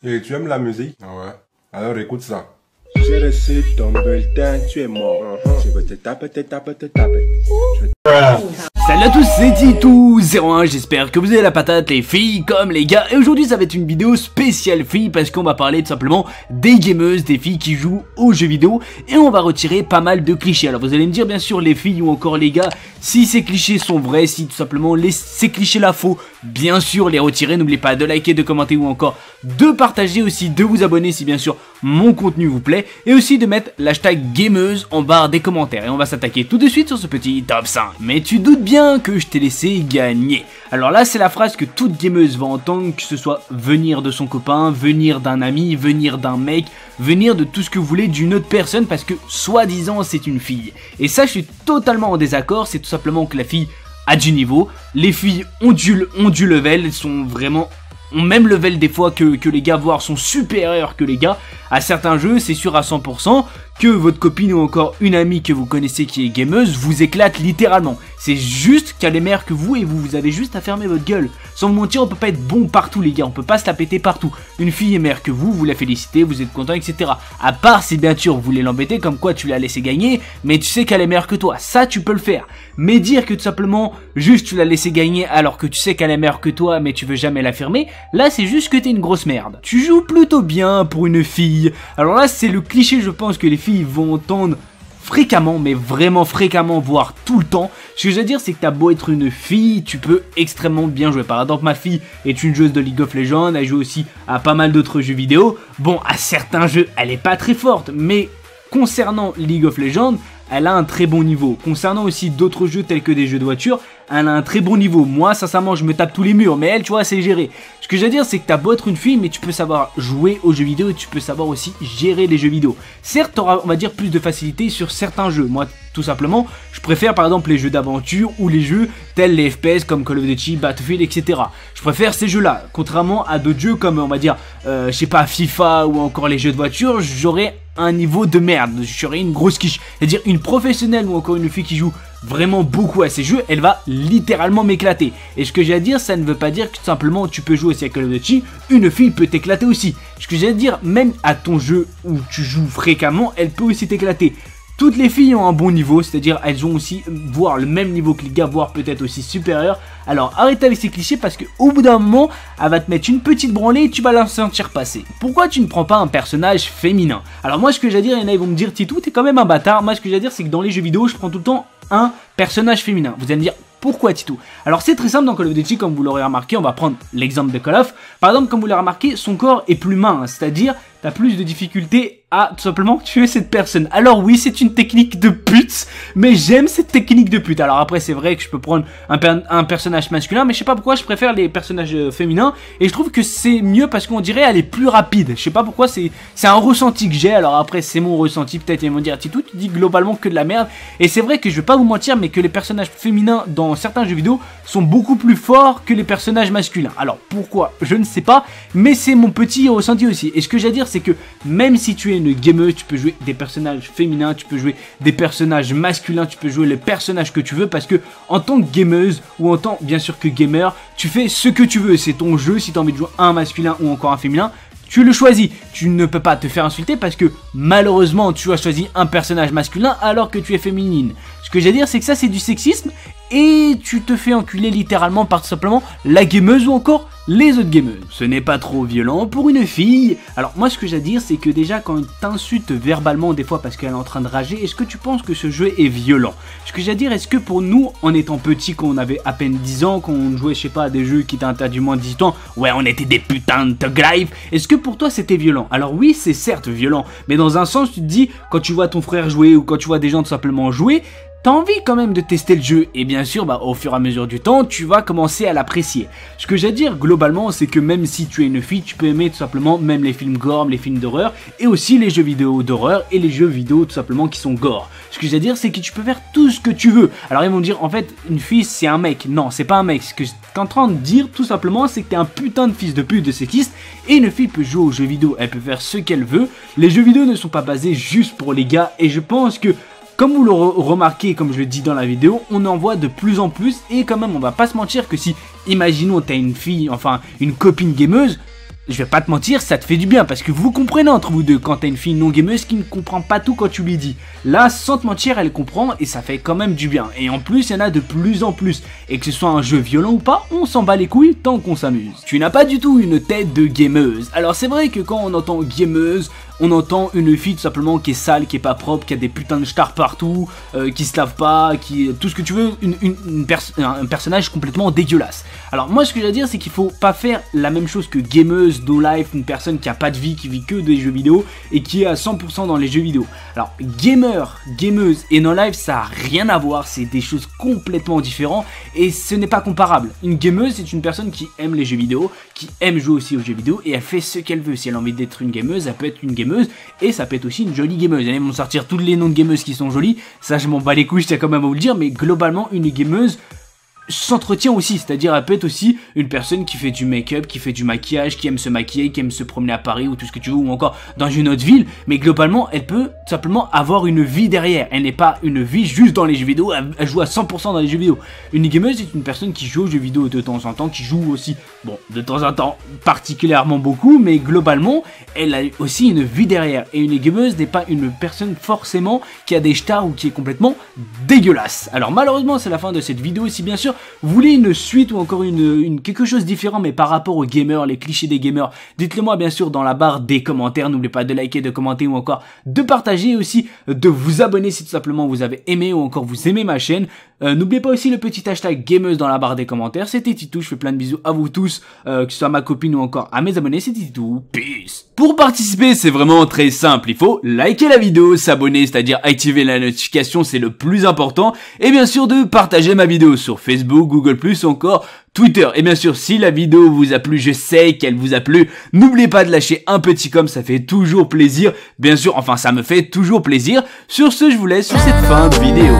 Et tu aimes la musique? Ah ouais. Alors écoute ça. J'ai reçu ton bulletin, tu es mort. Je veux te taper, te taper, te taper. Salut à tous, c'est Titou01, j'espère que vous avez la patate les filles comme les gars. Et aujourd'hui ça va être une vidéo spéciale filles parce qu'on va parler tout simplement des gameuses, des filles qui jouent aux jeux vidéo. Et on va retirer pas mal de clichés. Alors vous allez me dire bien sûr les filles ou encore les gars, si ces clichés sont vrais, si tout simplement ces clichés là faux, bien sûr les retirer. N'oubliez pas de liker, de commenter ou encore de partager aussi, de vous abonner si bien sûr mon contenu vous plaît. Et aussi de mettre l'hashtag gameuse en barre des commentaires. Et on va s'attaquer tout de suite sur ce petit top 5. Mais tu doutes bien que je t'ai laissé gagner. Alors là c'est la phrase que toute gameuse va entendre, que ce soit venir de son copain, venir d'un ami, venir d'un mec, venir de tout ce que vous voulez d'une autre personne parce que soi-disant c'est une fille. Et ça je suis totalement en désaccord, c'est tout simplement que la fille a du niveau, les filles ont du level, elles sont vraiment... ont même level des fois que les gars, voire sont supérieurs que les gars à certains jeux. C'est sûr à 100% que votre copine ou encore une amie que vous connaissez qui est gameuse vous éclate littéralement. C'est juste qu'elle est meilleure que vous et vous avez juste à fermer votre gueule. Sans vous mentir, on peut pas être bon partout les gars, on peut pas se la péter partout. Une fille est meilleure que vous la félicitez, vous êtes content, etc. À part si bien sûr vous voulez l'embêter, comme quoi tu l'as laissé gagner, mais tu sais qu'elle est meilleure que toi, ça tu peux le faire. Mais dire que tout simplement, juste tu l'as laissé gagner alors que tu sais qu'elle est meilleure que toi mais tu veux jamais l'affirmer, là c'est juste que t'es une grosse merde. Tu joues plutôt bien pour une fille. Alors là c'est le cliché je pense que les filles vont entendre fréquemment, mais vraiment fréquemment, voire tout le temps. Ce que je veux dire c'est que t'as beau être une fille, tu peux extrêmement bien jouer. Par exemple ma fille est une joueuse de League of Legends, elle joue aussi à pas mal d'autres jeux vidéo. Bon, à certains jeux elle est pas très forte, mais concernant League of Legends, elle a un très bon niveau. Concernant aussi d'autres jeux tels que des jeux de voiture, elle a un très bon niveau. Moi, sincèrement, je me tape tous les murs, mais elle, tu vois, c'est géré. Ce que je veux dire, c'est que t'as beau être une fille, mais tu peux savoir jouer aux jeux vidéo et tu peux savoir aussi gérer les jeux vidéo. Certes, t'auras, on va dire, plus de facilité sur certains jeux. Moi, tout simplement, je préfère par exemple les jeux d'aventure ou les jeux tels les FPS comme Call of Duty, Battlefield, etc. Je préfère ces jeux-là, contrairement à d'autres jeux comme, on va dire, je sais pas, FIFA ou encore les jeux de voiture, j'aurais un niveau de merde, j'aurais une grosse quiche. C'est-à-dire une professionnelle ou encore une fille qui joue vraiment beaucoup à ces jeux, elle va littéralement m'éclater. Et ce que j'ai à dire, ça ne veut pas dire que tout simplement tu peux jouer aussi à Call of Duty, une fille peut t'éclater aussi. Ce que j'ai à dire, même à ton jeu où tu joues fréquemment, elle peut aussi t'éclater. Toutes les filles ont un bon niveau, c'est-à-dire elles ont aussi, voire le même niveau que les gars, voire peut-être aussi supérieur. Alors arrête avec ces clichés parce qu'au bout d'un moment, elle va te mettre une petite branlée et tu vas la sentir passer. Pourquoi tu ne prends pas un personnage féminin? Alors moi ce que j'ai à dire, il y en a ils vont me dire Titou t'es quand même un bâtard. Moi ce que j'ai à dire c'est que dans les jeux vidéo je prends tout le temps un personnage féminin. Vous allez me dire pourquoi Titou? Alors c'est très simple dans Call of Duty comme vous l'aurez remarqué, on va prendre l'exemple de Call of. Par exemple comme vous l'avez remarqué, son corps est plus mince, c'est-à-dire t'as plus de difficulté à tout simplement tuer cette personne. Alors oui c'est une technique de pute, mais j'aime cette technique de pute. Alors après c'est vrai que je peux prendre un personnage masculin, mais je sais pas pourquoi je préfère les personnages féminins. Et je trouve que c'est mieux parce qu'on dirait elle est plus rapide. Je sais pas pourquoi, c'est un ressenti que j'ai. Alors après c'est mon ressenti, peut-être ils vont dire Titou tu dis globalement que de la merde. Et c'est vrai que je vais pas vous mentir mais que les personnages féminins dans certains jeux vidéo sont beaucoup plus forts que les personnages masculins. Alors pourquoi je ne sais pas, mais c'est mon petit ressenti aussi. Et ce que j'ai à dire c'est que même si tu es une gameuse, tu peux jouer des personnages féminins, tu peux jouer des personnages masculins, tu peux jouer les personnages que tu veux parce que en tant que gameuse ou en tant bien sûr que gamer, tu fais ce que tu veux, c'est ton jeu. Si tu as envie de jouer un masculin ou encore un féminin, tu le choisis. Tu ne peux pas te faire insulter parce que malheureusement tu as choisi un personnage masculin alors que tu es féminine. Ce que j'ai à dire c'est que ça c'est du sexisme et tu te fais enculer littéralement par tout simplement la gameuse ou encore les autres gameuses. Ce n'est pas trop violent pour une fille. Alors moi ce que j'ai à dire c'est que déjà quand elle t'insulte verbalement des fois parce qu'elle est en train de rager, est-ce que tu penses que ce jeu est violent? Ce que j'ai à dire, est-ce que pour nous en étant petits, quand on avait à peine 10 ans, quand on jouait je sais pas à des jeux qui étaient interdits moins de 18 ans, ouais on était des putains de thug life, est-ce que pour toi c'était violent? Alors oui c'est certes violent, mais dans un sens tu te dis quand tu vois ton frère jouer ou quand tu vois des gens tout simplement jouer, t'as envie quand même de tester le jeu et bien sûr au fur et à mesure du temps tu vas commencer à l'apprécier. Ce que j'ai à dire globalement c'est que même si tu es une fille tu peux aimer tout simplement même les films gore, les films d'horreur et aussi les jeux vidéo d'horreur et les jeux vidéo tout simplement qui sont gore. Ce que j'ai à dire c'est que tu peux faire tout ce que tu veux. Alors ils vont me dire en fait une fille c'est un mec. Non c'est pas un mec, ce que je suis en train de dire tout simplement c'est que t'es un putain de fils de pute de sexiste et une fille peut jouer aux jeux vidéo, elle peut faire ce qu'elle veut. Les jeux vidéo ne sont pas basés juste pour les gars et je pense que comme vous le remarquez, comme je le dis dans la vidéo, on en voit de plus en plus et quand même on va pas se mentir que si, imaginons t'as une fille, enfin une copine gameuse, je vais pas te mentir, ça te fait du bien parce que vous comprenez entre vous deux quand t'as une fille non gameuse qui ne comprend pas tout quand tu lui dis. Là, sans te mentir, elle comprend et ça fait quand même du bien. Et en plus, il y en a de plus en plus. Et que ce soit un jeu violent ou pas, on s'en bat les couilles tant qu'on s'amuse. Tu n'as pas du tout une tête de gameuse. Alors c'est vrai que quand on entend gameuse, on entend une fille tout simplement qui est sale, qui est pas propre, qui a des putains de stars partout, qui se lave pas, qui tout ce que tu veux, un personnage complètement dégueulasse. Alors moi ce que j'ai à dire c'est qu'il faut pas faire la même chose que gameuse, no life, une personne qui a pas de vie, qui vit que des jeux vidéo et qui est à 100% dans les jeux vidéo. Alors gamer, gameuse et no life ça a rien à voir, c'est des choses complètement différentes et ce n'est pas comparable. Une gameuse c'est une personne qui aime les jeux vidéo, qui aime jouer aussi aux jeux vidéo et elle fait ce qu'elle veut. Si elle a envie d'être une gameuse, elle peut être une gameuse et ça peut être aussi une jolie gameuse. Ils vont sortir tous les noms de gameuses qui sont jolies, ça je m'en bats les couilles, je tiens quand même à vous le dire, mais globalement une gameuse s'entretient aussi, c'est-à-dire elle peut être aussi une personne qui fait du make-up, qui fait du maquillage, qui aime se maquiller, qui aime se promener à Paris ou tout ce que tu veux, ou encore dans une autre ville, mais globalement elle peut tout simplement avoir une vie derrière, elle n'est pas une vie juste dans les jeux vidéo, elle joue à 100% dans les jeux vidéo. Une gameuse c'est une personne qui joue aux jeux vidéo de temps en temps, qui joue aussi, bon de temps en temps particulièrement beaucoup, mais globalement elle a aussi une vie derrière, et une gameuse n'est pas une personne forcément qui a des stars ou qui est complètement dégueulasse. Alors malheureusement c'est la fin de cette vidéo. Si bien sûr vous voulez une suite ou encore quelque chose de différent mais par rapport aux gamers, les clichés des gamers, dites-le moi bien sûr dans la barre des commentaires. N'oubliez pas de liker, de commenter ou encore de partager, et aussi de vous abonner si tout simplement vous avez aimé ou encore vous aimez ma chaîne. N'oubliez pas aussi le petit hashtag gameuse dans la barre des commentaires. C'était Titou, je fais plein de bisous à vous tous, que ce soit à ma copine ou encore à mes abonnés. C'était Titou, peace. Pour participer c'est vraiment très simple, il faut liker la vidéo, s'abonner, c'est-à-dire activer la notification, c'est le plus important, et bien sûr de partager ma vidéo sur Facebook, Google+, ou encore Twitter. Et bien sûr, si la vidéo vous a plu, je sais qu'elle vous a plu, n'oubliez pas de lâcher un petit comme, ça fait toujours plaisir. Bien sûr, enfin ça me fait toujours plaisir. Sur ce, je vous laisse sur cette fin de vidéo.